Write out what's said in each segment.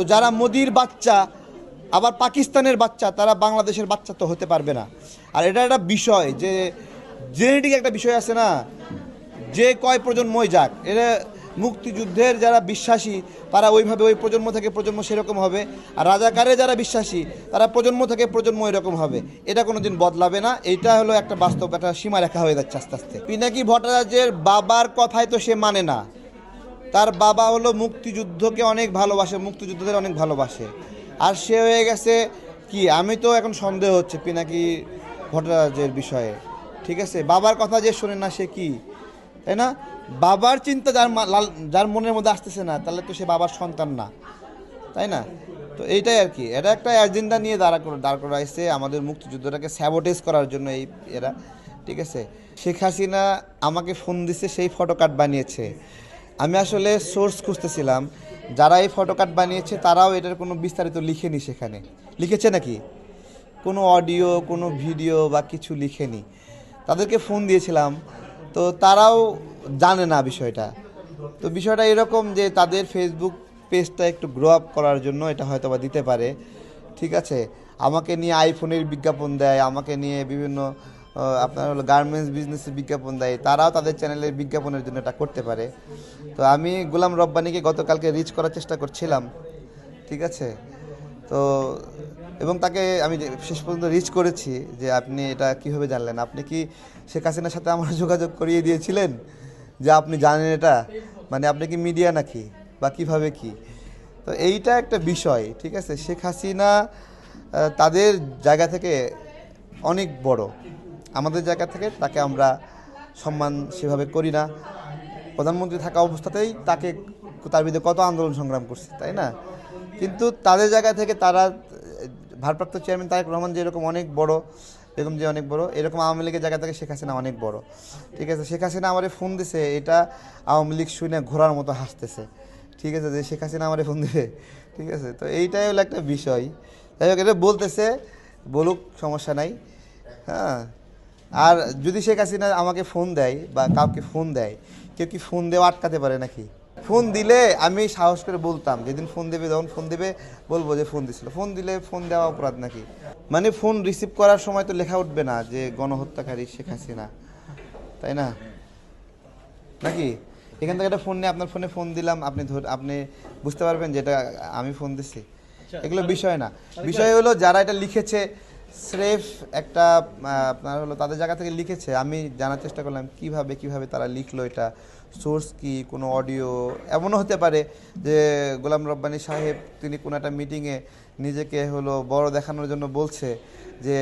তো যারা মোদির বাচ্চা আবার পাকিস্তানের বাচ্চা তারা বাংলাদেশের বাচ্চা তো হতে পারবে না। আর এটা একটা বিষয় যে জেনেটিক একটা বিষয় আছে না, যে কয় প্রজন্মই যাক, এটা মুক্তিযুদ্ধের যারা বিশ্বাসী তারা ওইভাবে ওই প্রজন্ম থেকে প্রজন্ম সেরকম হবে, আর রাজাকারে যারা বিশ্বাসী তারা প্রজন্ম থেকে প্রজন্ম এরকম হবে। এটা কোনো দিন বদলাবে না। এইটা হলো একটা বাস্তব, একটা সীমারেখা হয়ে যাচ্ছে আস্তে আস্তে। পিনাকি ভট্টাচার্যের বাবার কথাই তো সে মানে না। তার বাবা হলো মুক্তিযুদ্ধকে অনেক ভালোবাসে, মুক্তিযুদ্ধদের অনেক ভালোবাসে, আর সে হয়ে গেছে কি, আমি তো এখন সন্দেহ হচ্ছে পিনাকি ভট্টাচার্যের বিষয়ে। ঠিক আছে, বাবার কথা যে শোনে না সে কি, তাই না? বাবার চিন্তা যার মনের মধ্যে আসতেছে না, তাহলে তো সে বাবার সন্তান না, তাই না? তো এইটাই আর কি, এটা একটা এজেন্ডা নিয়ে দাঁড় করাইছে আমাদের মুক্তিযুদ্ধটাকে স্যাবোটেজ করার জন্য এই এরা। ঠিক আছে, শেখ হাসিনা আমাকে ফোন দিছে, সেই ফটো কার্ড বানিয়েছে। আমি আসলে সোর্স খুঁজতেছিলাম, যারা এই ফটো কার্ড বানিয়েছে তারাও এটার কোনো বিস্তারিত লিখেনি। সেখানে লিখেছে নাকি কোনো অডিও, কোনো ভিডিও বা কিছু লিখেনি। তাদেরকে ফোন দিয়েছিলাম, তো তারাও জানে না বিষয়টা। তো বিষয়টা এরকম যে তাদের ফেসবুক পেজটা একটু গ্রো আপ করার জন্য এটা হয়তো বা দিতে পারে। ঠিক আছে, আমাকে নিয়ে আইফোনের বিজ্ঞাপন দেয়, আমাকে নিয়ে বিভিন্ন আপনার হলো গার্মেন্টস বিজনেসের বিজ্ঞাপন দেয়, তারাও তাদের চ্যানেলের বিজ্ঞাপনের জন্য এটা করতে পারে। তো আমি গোলাম রব্বানীকে গতকালকে রিচ করার চেষ্টা করছিলাম। ঠিক আছে, তো এবং তাকে আমি শেষ পর্যন্ত রিচ করেছি যে আপনি এটা কীভাবে জানলেন, আপনি কি শেখ হাসিনার সাথে আমার যোগাযোগ করিয়ে দিয়েছিলেন যে আপনি জানেন এটা, মানে আপনি কি মিডিয়া নাকি বা কীভাবে কি? তো এইটা একটা বিষয়। ঠিক আছে, শেখ হাসিনা তাদের জায়গা থেকে অনেক বড়, আমাদের জায়গা থেকে তাকে আমরা সম্মান সেভাবে করি না। প্রধানমন্ত্রী থাকা অবস্থাতেই তাকে, তার বিরুদ্ধে কত আন্দোলন সংগ্রাম করছে, তাই না? কিন্তু তাদের জায়গা থেকে তারা, ভারপ্রাপ্ত চেয়ারম্যান তারেক রহমান যেরকম অনেক বড়, বেগম যে অনেক বড়, এরকম আওয়ামী লীগের জায়গা থেকে শেখ হাসিনা অনেক বড়। ঠিক আছে, শেখ হাসিনা আমারে ফোন দিছে, এটা আওয়ামী লীগ শুনে ঘোরার মতো হাসতেছে। ঠিক আছে, যে শেখ হাসিনা আমারে ফোন দিবে। ঠিক আছে, তো এইটাই হলো একটা বিষয়। যাই হোক, এটা বলতেছে, বলুক, সমস্যা নাই। হ্যাঁ, আর যদি শেখ হাসিনা আমাকে ফোন দেয় বা কাউকে ফোন দেয়, কেউ কি ফোন দেওয়া আটকাতে পারে নাকি? ফোন দিলে আমি সাহস করে বলতাম, যেদিন ফোন দেবে, যখন ফোন দেবে বলবো যে ফোন দিছিল। ফোন দিলে ফোন দেওয়া অপরাধ নাকি? মানে ফোন রিসিভ করার সময় তো লেখা উঠবে না যে গণহত্যাকারী শেখ হাসিনা, তাই না? নাকি এখান থেকে একটা ফোন নিয়ে আপনার ফোনে ফোন দিলাম, আপনি বুঝতে পারবেন যে এটা আমি ফোন দিছি। এগুলো বিষয় না। বিষয় হলো যারা এটা লিখেছে স্রেফ একটা আপনার হলো তাদের জায়গা থেকে লিখেছে। আমি জানার চেষ্টা করলাম কিভাবে তারা লিখলো, এটা সোর্স কি, কোনো অডিও। এমনও হতে পারে যে গোলাম রব্বানী সাহেব তিনি কোনো একটা মিটিংয়ে নিজেকে হলো বড় দেখানোর জন্য বলছে যে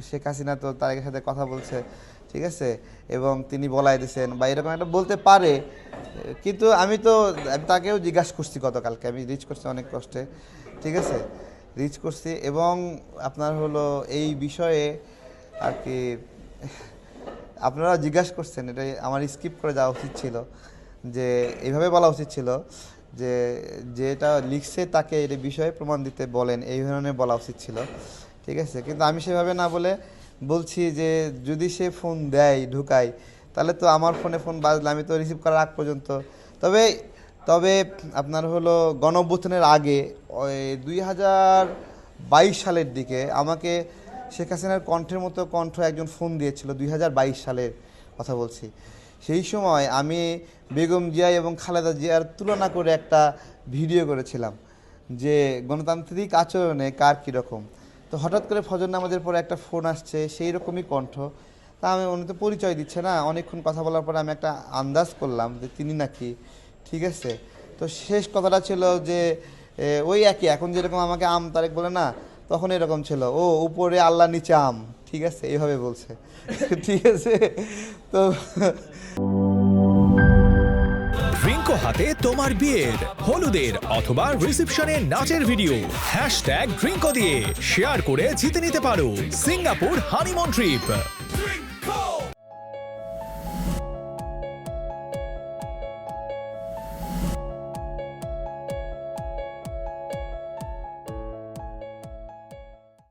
শেখ হাসিনা তো তারেকের সাথে কথা বলছে, ঠিক আছে, এবং তিনি বলাই দিয়েছেন বা এরকম একটা বলতে পারে। কিন্তু আমি তাকেও জিজ্ঞাসা করছি গতকালকে, আমি রিচ করছি অনেক কষ্টে। ঠিক আছে, রিচ করছি এবং আপনার হলো এই বিষয়ে আর কি আপনারা জিজ্ঞাসা করছেন, এটা আমার স্কিপ করে যাওয়া উচিত ছিল, যে এইভাবে বলা উচিত ছিল যে যেটা লিখছে তাকে এই বিষয়ে প্রমাণ দিতে বলেন, এই ধরনের বলা উচিত ছিল। ঠিক আছে, কিন্তু আমি সেভাবে না বলে বলছি যে যদি সে ফোন দেয়, ঢুকায়, তাহলে তো আমার ফোন বাজলে আমি তো রিসিভ করার আগ পর্যন্ত। তবে আপনার হলো গণ-অভ্যুত্থানের আগে 2022 সালের দিকে আমাকে শেখ হাসিনার কণ্ঠের মতো কণ্ঠ একজন ফোন দিয়েছিল, 2022 সালের কথা বলছি। সেই সময় আমি বেগম জিয়া এবং খালেদা জিয়ার তুলনা করে একটা ভিডিও করেছিলাম যে গণতান্ত্রিক আচরণে কার কীরকম। তো হঠাৎ করে ফজর নামাজের পরে একটা ফোন আসছে, সেই রকমই কণ্ঠ। তা উনি তো পরিচয় দিচ্ছে না, অনেকক্ষণ কথা বলার পরে আমি একটা আন্দাজ করলাম যে তিনি নাকি। ঠিক আছে, তো শেষ কথাটা ছিল যে ওই একই, এখন যেরকম আমাকে আম তারেক বলে না, তখন এরকম ছিল, ও উপরে আল্লাহ নিচে আম। ঠিক আছে, এইভাবে বলছে। ঠিক আছে, তো রিংকো হাতে তোমার বিয়ের, হলুদের অথবা রিসেপশনের নাচের ভিডিও #রিংকো দিয়ে শেয়ার করে জিতে নিতে পারো সিঙ্গাপুর হানিমুন ট্রিপ।